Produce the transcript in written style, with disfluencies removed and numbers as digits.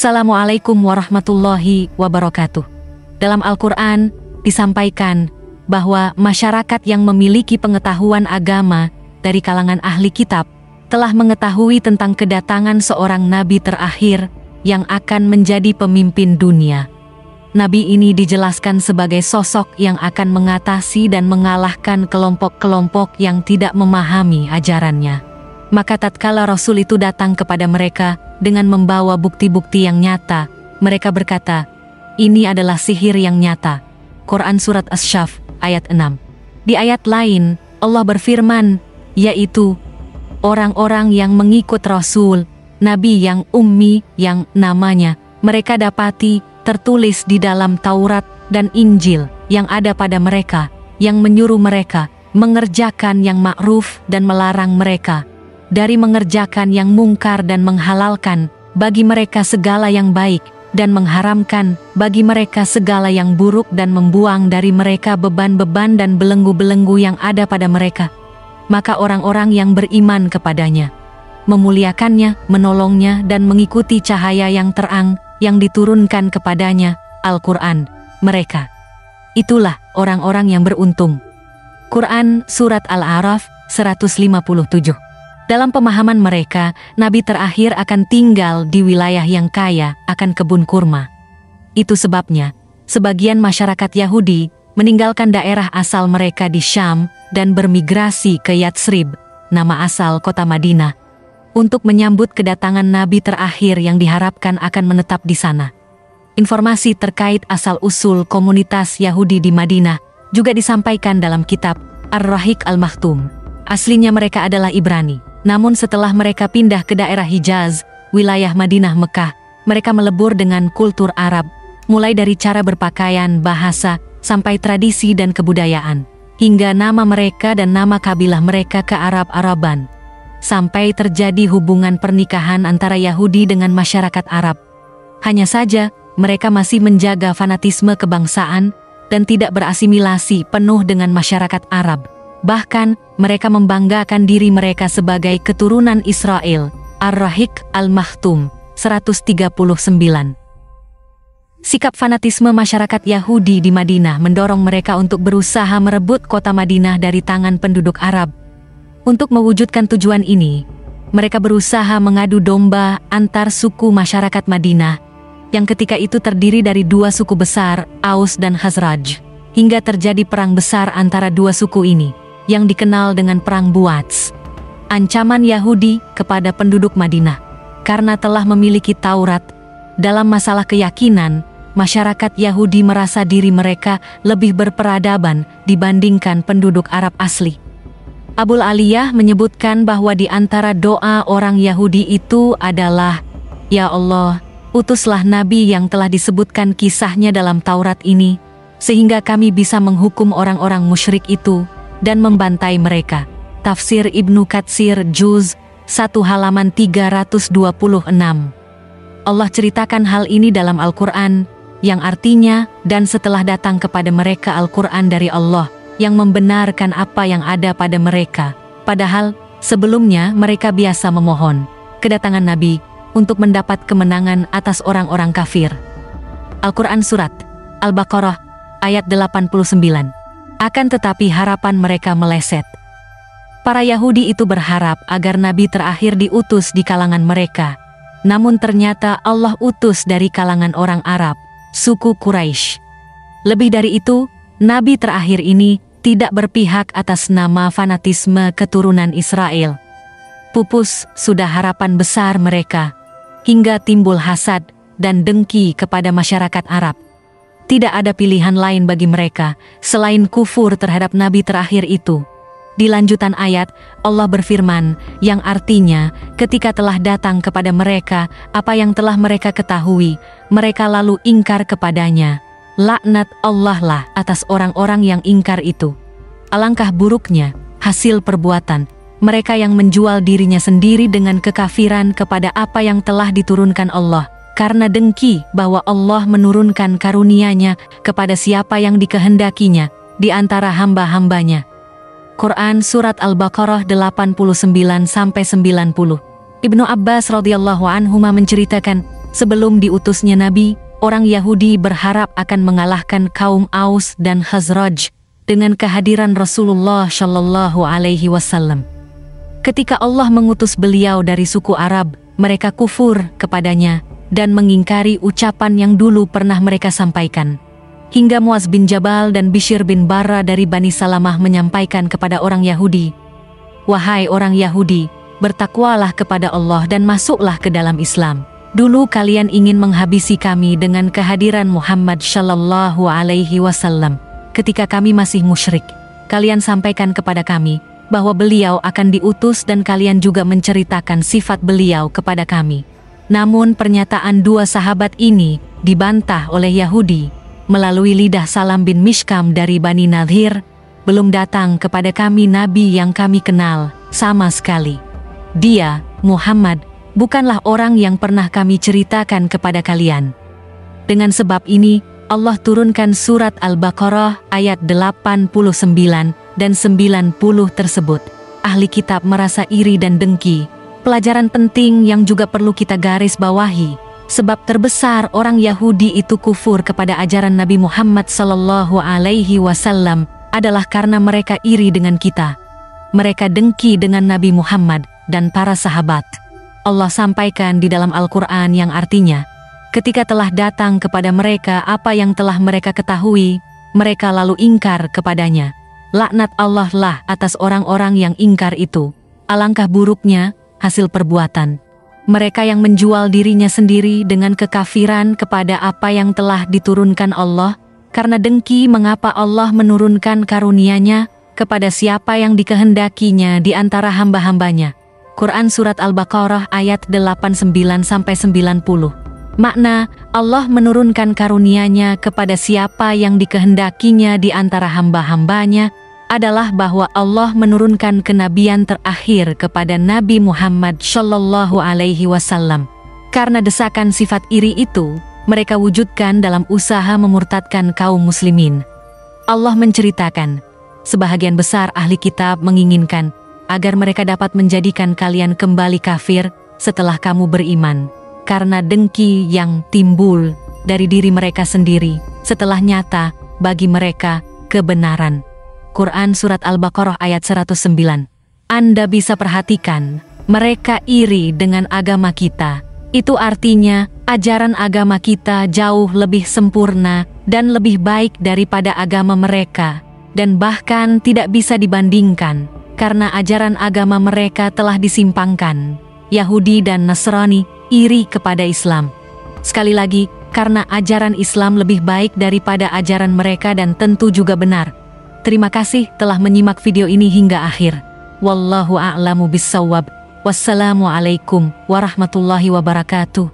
Assalamualaikum warahmatullahi wabarakatuh. Dalam Al-Quran disampaikan bahwa masyarakat yang memiliki pengetahuan agama dari kalangan ahli kitab telah mengetahui tentang kedatangan seorang nabi terakhir yang akan menjadi pemimpin dunia. Nabi ini dijelaskan sebagai sosok yang akan mengatasi dan mengalahkan kelompok-kelompok yang tidak memahami ajarannya. Maka tatkala Rasul itu datang kepada mereka dengan membawa bukti-bukti yang nyata, mereka berkata, ini adalah sihir yang nyata. Quran Surat Asy-Syaff ayat 6. Di ayat lain, Allah berfirman, yaitu orang-orang yang mengikut Rasul, Nabi yang ummi yang namanya mereka dapati tertulis di dalam Taurat dan Injil yang ada pada mereka, yang menyuruh mereka mengerjakan yang ma'ruf dan melarang mereka dari mengerjakan yang mungkar dan menghalalkan bagi mereka segala yang baik dan mengharamkan bagi mereka segala yang buruk dan membuang dari mereka beban-beban dan belenggu-belenggu yang ada pada mereka. Maka orang-orang yang beriman kepadanya, memuliakannya, menolongnya dan mengikuti cahaya yang terang yang diturunkan kepadanya, Al-Quran, mereka itulah orang-orang yang beruntung. Quran Surat Al-A'raf 157. Dalam pemahaman mereka, Nabi terakhir akan tinggal di wilayah yang kaya akan kebun kurma. Itu sebabnya, sebagian masyarakat Yahudi meninggalkan daerah asal mereka di Syam dan bermigrasi ke Yatsrib, nama asal kota Madinah, untuk menyambut kedatangan Nabi terakhir yang diharapkan akan menetap di sana. Informasi terkait asal-usul komunitas Yahudi di Madinah juga disampaikan dalam kitab Ar-Rahiq Al-Makhtum. Aslinya mereka adalah Ibrani. Namun setelah mereka pindah ke daerah Hijaz, wilayah Madinah Mekah, mereka melebur dengan kultur Arab, mulai dari cara berpakaian, bahasa, sampai tradisi dan kebudayaan, hingga nama mereka dan nama kabilah mereka ke Arab-Araban. Sampai terjadi hubungan pernikahan antara Yahudi dengan masyarakat Arab. Hanya saja, mereka masih menjaga fanatisme kebangsaan dan tidak berasimilasi penuh dengan masyarakat Arab. Bahkan, mereka membanggakan diri mereka sebagai keturunan Israel. Ar-Rahiq Al-Makhtum 139. Sikap fanatisme masyarakat Yahudi di Madinah mendorong mereka untuk berusaha merebut kota Madinah dari tangan penduduk Arab. Untuk mewujudkan tujuan ini, mereka berusaha mengadu domba antar suku masyarakat Madinah, yang ketika itu terdiri dari dua suku besar, Aus dan Khazraj, hingga terjadi perang besar antara dua suku ini, yang dikenal dengan Perang Buats. Ancaman Yahudi kepada penduduk Madinah, karena telah memiliki Taurat. Dalam masalah keyakinan, masyarakat Yahudi merasa diri mereka lebih berperadaban dibandingkan penduduk Arab asli. Abul Aliyah menyebutkan bahwa di antara doa orang Yahudi itu adalah, Ya Allah, utuslah Nabi yang telah disebutkan kisahnya dalam Taurat ini, sehingga kami bisa menghukum orang-orang musyrik itu dan membantai mereka. Tafsir Ibnu Katsir Juz 1 halaman 326. Allah ceritakan hal ini dalam Al-Quran, yang artinya, dan setelah datang kepada mereka Al-Quran dari Allah, yang membenarkan apa yang ada pada mereka. Padahal, sebelumnya mereka biasa memohon kedatangan Nabi untuk mendapat kemenangan atas orang-orang kafir. Al-Quran Surat Al-Baqarah ayat 89. Akan tetapi harapan mereka meleset. Para Yahudi itu berharap agar Nabi terakhir diutus di kalangan mereka. Namun ternyata Allah utus dari kalangan orang Arab, suku Quraisy. Lebih dari itu, Nabi terakhir ini tidak berpihak atas nama fanatisme keturunan Israel. Pupus sudah harapan besar mereka, hingga timbul hasad dan dengki kepada masyarakat Arab. Tidak ada pilihan lain bagi mereka selain kufur terhadap Nabi terakhir itu. Di lanjutan ayat, Allah berfirman, yang artinya, ketika telah datang kepada mereka apa yang telah mereka ketahui, mereka lalu ingkar kepadanya. Laknat Allah lah atas orang-orang yang ingkar itu. Alangkah buruknya hasil perbuatan mereka yang menjual dirinya sendiri dengan kekafiran kepada apa yang telah diturunkan Allah, karena dengki bahwa Allah menurunkan karunia-Nya kepada siapa yang dikehendakinya di antara hamba-hambanya. Quran Surat Al-Baqarah 89-90. Ibnu Abbas radhiyallahu anhuma menceritakan Sebelum diutusnya Nabi, orang Yahudi berharap akan mengalahkan kaum Aus dan Khazraj dengan kehadiran Rasulullah Shallallahu Alaihi Wasallam. Ketika Allah mengutus beliau dari suku Arab, mereka kufur kepadanya dan mengingkari ucapan yang dulu pernah mereka sampaikan. Hingga Muaz bin Jabal dan Bishr bin Barra dari Bani Salamah menyampaikan kepada orang Yahudi, "Wahai orang Yahudi, bertakwalah kepada Allah dan masuklah ke dalam Islam. Dulu kalian ingin menghabisi kami dengan kehadiran Muhammad Shallallahu Alaihi Wasallam. Ketika kami masih musyrik, kalian sampaikan kepada kami bahwa beliau akan diutus dan kalian juga menceritakan sifat beliau kepada kami. Namun pernyataan dua sahabat ini dibantah oleh Yahudi melalui lidah Salam bin Mishkam dari Bani Nadhir. Belum datang kepada kami Nabi yang kami kenal sama sekali. Dia, Muhammad, bukanlah orang yang pernah kami ceritakan kepada kalian." Dengan sebab ini, Allah turunkan surat Al-Baqarah ayat 89 dan 90 tersebut. Ahli kitab merasa iri dan dengki. Pelajaran penting yang juga perlu kita garis bawahi. Sebab terbesar orang Yahudi itu kufur kepada ajaran Nabi Muhammad Sallallahu Alaihi Wasallam adalah karena mereka iri dengan kita. Mereka dengki dengan Nabi Muhammad dan para sahabat. Allah sampaikan di dalam Al-Quran yang artinya, ketika telah datang kepada mereka apa yang telah mereka ketahui, mereka lalu ingkar kepadanya. Laknat Allah lah atas orang-orang yang ingkar itu. Alangkah buruknya hasil perbuatan mereka yang menjual dirinya sendiri dengan kekafiran kepada apa yang telah diturunkan Allah, karena dengki mengapa Allah menurunkan karunia-Nya kepada siapa yang dikehendakinya di antara hamba-hambanya. Quran Surat Al-Baqarah ayat 89-90. Makna, Allah menurunkan karunia-Nya kepada siapa yang dikehendakinya di antara hamba-hambanya adalah bahwa Allah menurunkan kenabian terakhir kepada Nabi Muhammad Shallallahu Alaihi Wasallam. Karena desakan sifat iri itu, mereka wujudkan dalam usaha memurtadkan kaum muslimin. Allah menceritakan, sebahagian besar ahli kitab menginginkan agar mereka dapat menjadikan kalian kembali kafir setelah kamu beriman, karena dengki yang timbul dari diri mereka sendiri setelah nyata bagi mereka kebenaran. Quran Surat Al-Baqarah ayat 109. Anda bisa perhatikan, mereka iri dengan agama kita. Itu artinya, ajaran agama kita jauh lebih sempurna dan lebih baik daripada agama mereka, dan bahkan tidak bisa dibandingkan, karena ajaran agama mereka telah disimpangkan. Yahudi dan Nasrani iri kepada Islam. Sekali lagi, karena ajaran Islam lebih baik daripada ajaran mereka dan tentu juga benar. Terima kasih telah menyimak video ini hingga akhir. Wallahu a'lamu bissawab. Wassalamualaikum warahmatullahi wabarakatuh.